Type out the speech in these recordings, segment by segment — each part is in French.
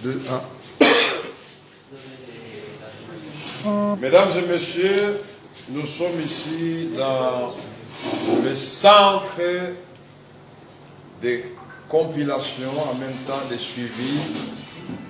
2, 1. Mesdames et messieurs, nous sommes ici dans le centre de compilation, en même temps de suivi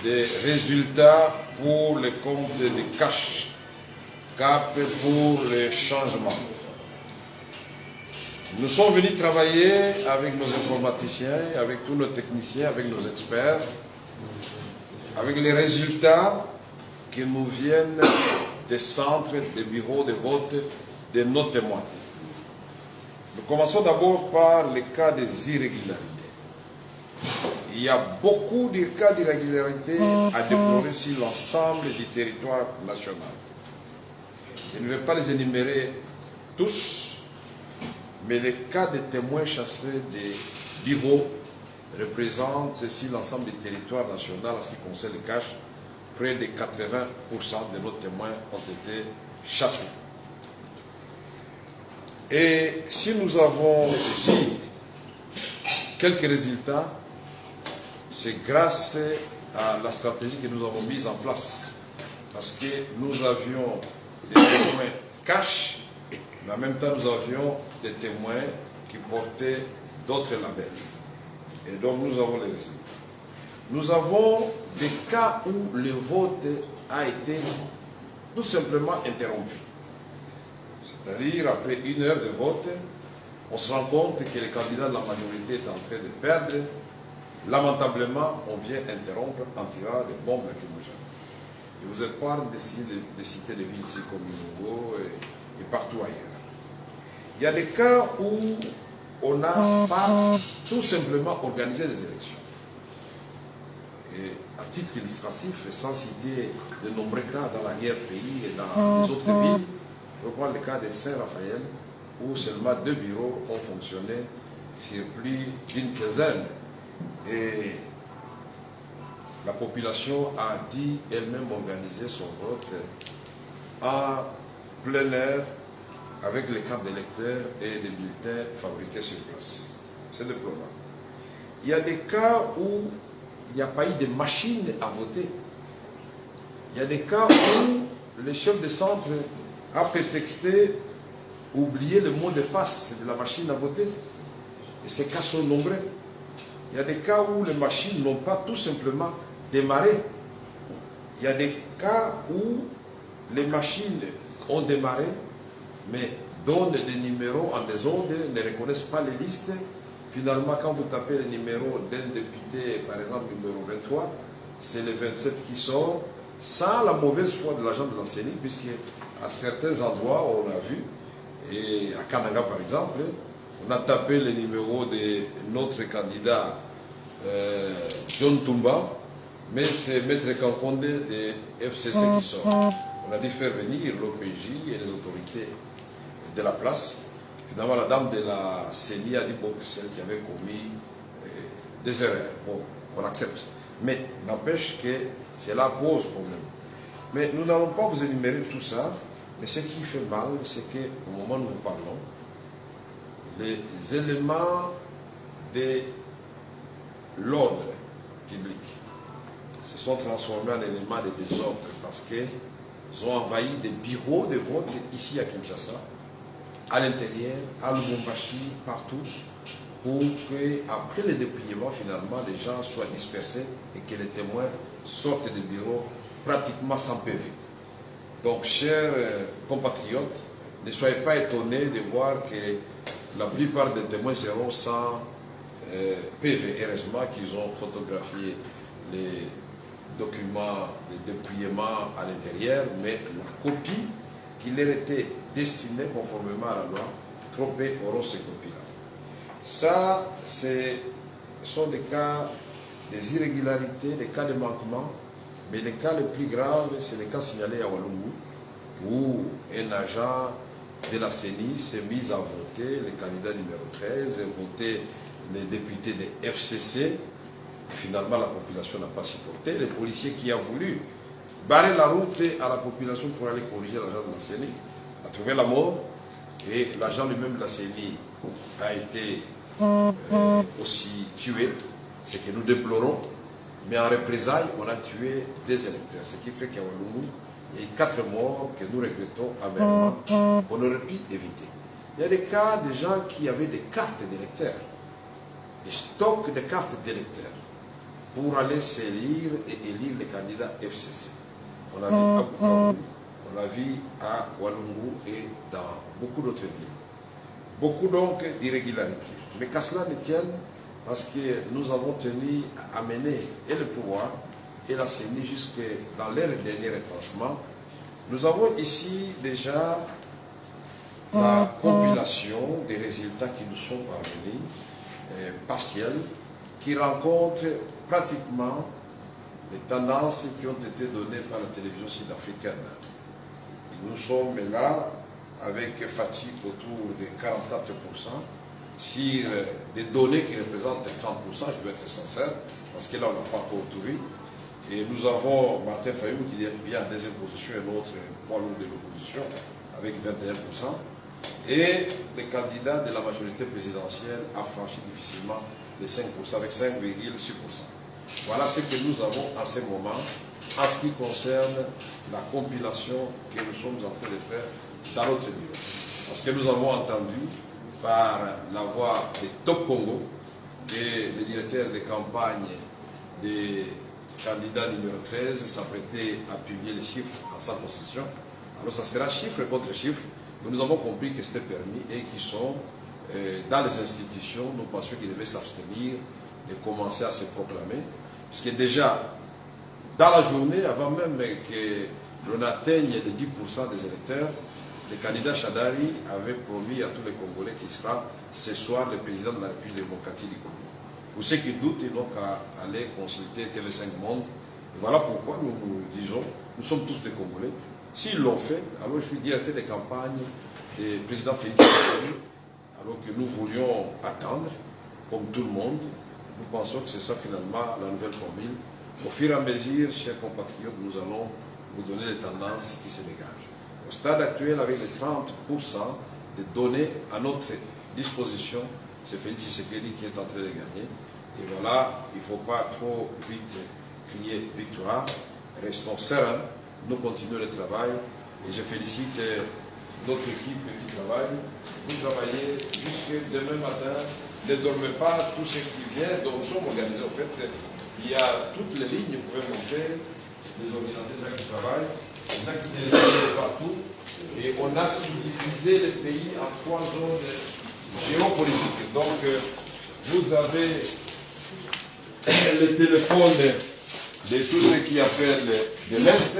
des résultats pour le compte de cash CAP pour les changements. Nous sommes venus travailler avec nos informaticiens, avec tous nos techniciens, avec nos experts, avec les résultats qui nous viennent des centres, des bureaux de vote de nos témoins. Nous commençons d'abord par les cas des irrégularités. Il y a beaucoup de cas d'irrégularité à déplorer sur l'ensemble du territoire national. Je ne vais pas les énumérer tous, mais les cas de témoins chassés des bureaux représentent sur l'ensemble du territoire national, en ce qui concerne le cash, près de 80% de nos témoins ont été chassés. Et si nous avons aussi quelques résultats, c'est grâce à la stratégie que nous avons mise en place. Parce que nous avions des témoins cash, mais en même temps nous avions des témoins qui portaient d'autres labels. Et donc nous avons les résultats. Nous avons des cas où le vote a été tout simplement interrompu. C'est-à-dire, après 1 heure de vote, on se rend compte que le candidat de la majorité est en train de perdre. Lamentablement, on vient interrompre en tirant des bombes lacrymogènes. Je vous épargne de citer des villes ici comme Lungo et partout ailleurs. Il y a des cas où on n'a pas tout simplement organisé des élections. Et à titre illustratif, sans citer de nombreux cas dans l'arrière-pays et dans les autres villes, je prends le cas de Saint-Raphaël, où seulement 2 bureaux ont fonctionné sur plus d'une quinzaine. Et la population a dit elle-même organiser son vote en plein air avec les cartes d'électeurs et des bulletins fabriqués sur place. C'est déplorable. Il y a des cas où il n'y a pas eu de machine à voter. Il y a des cas où le chef de centre a prétexté oublier le mot de passe de la machine à voter. Et ces cas sont nombreux. Il y a des cas où les machines n'ont pas tout simplement démarré. Il y a des cas où les machines ont démarré, mais donnent des numéros en désordre, ne reconnaissent pas les listes. Finalement, quand vous tapez le numéro d'un député, par exemple numéro 23, c'est le 27 qui sort, sans la mauvaise foi de l'agent de la CENI, puisque à certains endroits, on a vu, et à Kananga par exemple, on a tapé le numéro de notre candidat John Toumba, mais c'est Maître Kankonde de FCC qui sort. On a dû faire venir l'OPJ et les autorités de la place. Finalement, la dame de la CENI a dit bon, que c'est elle qui avait commis des erreurs. Bon, on accepte. Mais n'empêche que cela pose problème. Mais nous n'allons pas vous énumérer tout ça, mais ce qui fait mal, c'est qu'au moment où nous vous parlons, les éléments de l'ordre public se sont transformés en éléments de désordre parce qu'ils ont envahi des bureaux de vote ici à Kinshasa, à l'intérieur, à Lubumbashi, partout, pour qu'après le dépouillement, finalement, les gens soient dispersés et que les témoins sortent des bureaux pratiquement sans PV. Donc, chers compatriotes, ne soyez pas étonnés de voir que la plupart des témoins seront sans PV. Heureusement qu'ils ont photographié les documents, les dépouillements à l'intérieur, mais la copie qui leur était destinée conformément à la loi, trop peu auront ces copies-là. Ça, ce sont des cas, des irrégularités, des cas de manquement, mais les cas les plus graves, c'est les cas signalés à Walungu, où un agent de la CENI s'est mis à voter le candidat numéro 13, voter les députés de FCC. Finalement, la population n'a pas supporté. Le policier qui a voulu barrer la route à la population pour aller corriger l'agent de la CENI a trouvé la mort. Et l'agent lui-même de la CENI a été aussi tué, ce que nous déplorons. Mais en représailles, on a tué des électeurs. Ce qui fait qu'à Wallonie, il y a eu 4 morts que nous regrettons amèrement, qu'on aurait pu éviter. Il y a des cas de gens qui avaient des cartes d'électeurs, des stocks de cartes d'électeurs, pour aller s'élire et élire les candidats FCC. On l'a vu à Bukavu, on l'a vu à Walungu et dans beaucoup d'autres villes. Beaucoup donc d'irrégularités. Mais qu'à cela ne tienne, parce que nous avons tenu à amener et le pouvoir et la CENI jusque dans leur dernier retranchement. Nous avons ici déjà la compilation des résultats qui nous sont parvenus, partiels, qui rencontrent pratiquement les tendances qui ont été données par la télévision sud-africaine. Nous sommes là avec Fatih autour de 44%, sur des données qui représentent 30%, je dois être sincère, parce que là on n'a pas encore tout vu. Et nous avons Martin Fayou qui vient en deuxième position et l'autre poids lourd de l'opposition avec 21%. Et le candidat de la majorité présidentielle a franchi difficilement les 5% avec 5,6%. Voilà ce que nous avons à ce moment en ce qui concerne la compilation que nous sommes en train de faire dans notre bureau. Parce que nous avons entendu par la voix de Top Congo et le directeur de campagne des candidats numéro 13 s'apprêtait à publier les chiffres en sa possession. Alors ça sera chiffre contre chiffre, mais nous avons compris que c'était permis et qu'ils sont dans les institutions, nous pensions qu'ils devaient s'abstenir et commencer à se proclamer. Parce que déjà, dans la journée, avant même que l'on atteigne les 10% des électeurs, le candidat Chadari avait promis à tous les Congolais qu'il sera ce soir le président de la République démocratique du Congo. Pour ceux qui doutent, ils n'ont qu'à aller consulter TV5 Monde. Et voilà pourquoi nous nous disons, nous sommes tous des Congolais. S'ils l'ont fait, alors je suis directeur des campagnes du président Félix Tshisekedi, alors que nous voulions attendre, comme tout le monde. Nous pensons que c'est ça finalement la nouvelle formule. Au fur et à mesure, chers compatriotes, nous allons vous donner les tendances qui se dégagent. Au stade actuel, avec les 30% de données à notre disposition, c'est Félix Tshisekedi qui est en train de gagner. Et voilà, il ne faut pas trop vite crier victoire. Restons sereins, nous continuons le travail. Et je félicite notre équipe qui travaille. Vous travaillez jusque demain matin. Ne dormez pas, tout ce qui vient. Donc nous sommes organisés. En fait, il y a toutes les lignes, vous pouvez monter, les ordinateurs qui travaillent, les gens qui télévisent partout. Et on a divisé le pays en 3 zones géopolitiques. Donc, vous avez le téléphone de tous ceux qui appellent de l'Est,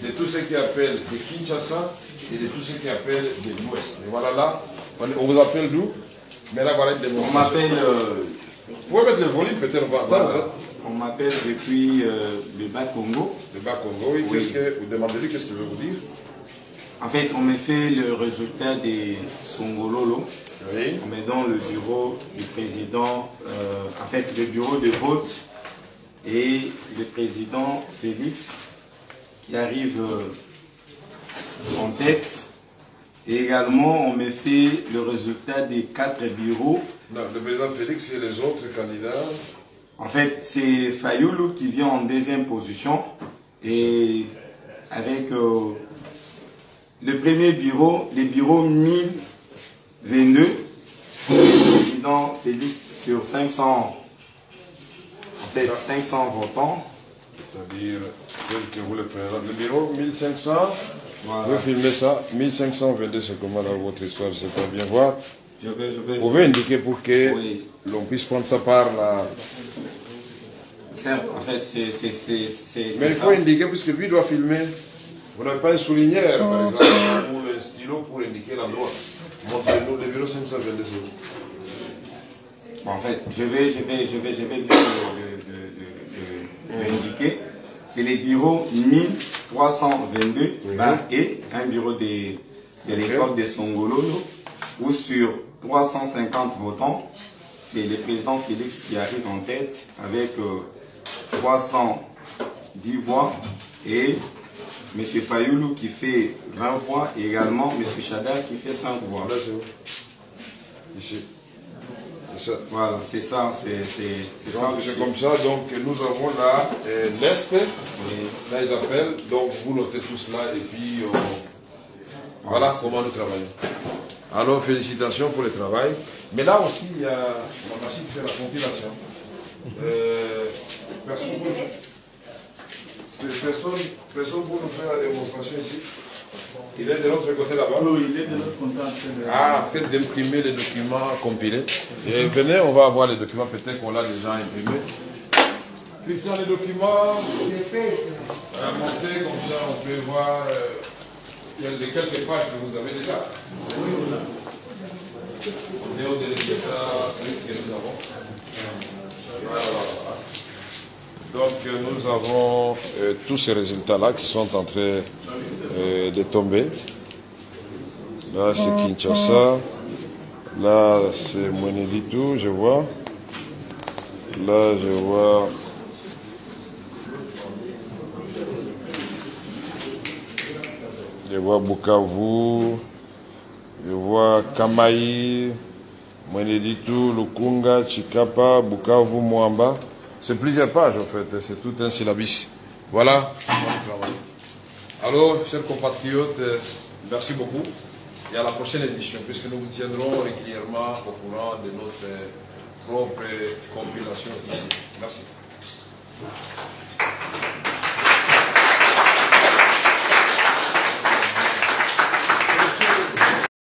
de tous ceux qui appellent de Kinshasa et de tous ceux qui appellent de l'Ouest. Et voilà là, on vous appelle d'où? Mais là, voilà une démonstration. On m'appelle... Vous pouvez mettre le volume, peut-être on va entendre. Voilà. On m'appelle depuis le Bas-Congo. Le Bas-Congo, oui. Oui. Vous demandez-lui qu'est-ce qu'il veut vous dire? En fait, on me fait le résultat des Songololo. Oui. On met dans le bureau du président, en fait, le bureau de vote et le président Félix qui arrive en tête. Et également, on me fait le résultat des 4 bureaux. Non, le président Félix et les autres candidats. En fait, c'est Fayoulou qui vient en 2e position. Et avec le premier bureau, le bureau 1022, le président Félix sur 500, en fait 500 votants. C'est-à-dire, tel que vous le présentez. Le bureau 1500, Voilà. vous filmez ça. 1522, c'est comment dans votre histoire, je sais pas bien voir. Je vais. Vous pouvez indiquer pour que Oui. l'on puisse prendre ça par la... Certes, en fait, c'est Mais il faut indiquer, puisque lui doit filmer. Vous n'avez pas un souligneur, par exemple, ou un stylo pour indiquer l'endroit. Montrez-nous le bureau 522. En fait, je vais bien l'indiquer. C'est les bureaux 1322 et un bureau de l'école de Songololo, où sur 350 votants, c'est le président Félix qui arrive en tête avec 310 voix et M. Fayoulou qui fait 20 voix et également M. Chadar qui fait 5 voix. Là, c'est où? Ici. C'est ça. Voilà, c'est ça, c'est ça. Donc, c'est comme ça, donc nous avons là l'Est, là ils appellent, donc vous notez tout cela et puis voilà comment nous travaillons. Alors félicitations pour le travail. Mais là aussi, il y a la machine qui fait la compilation. Personne pour nous faire la démonstration ici. Il est de l'autre côté là-bas. Oui, il est de l'autre côté. Ah, en train d'imprimer les documents compilés. Et venez, on va voir les documents, peut-être qu'on l'a déjà imprimé. Christian, les documents, montez comme ça, on peut voir les quelques pages que vous avez déjà. On est au délai que nous avons. Voilà. Donc nous avons tous ces résultats-là qui sont en train de tomber. Là c'est Kinshasa. Là c'est Mweneditu, je vois. Là je vois. Je vois Bukavu. Je vois Kamaï. Mweneditu, Lukunga, Chikapa, Bukavu, Mwamba. C'est plusieurs pages en fait, c'est tout un syllabus. Voilà le travail. Alors, chers compatriotes, merci beaucoup. Et à la prochaine édition, puisque nous vous tiendrons régulièrement au courant de notre propre compilation ici. Merci.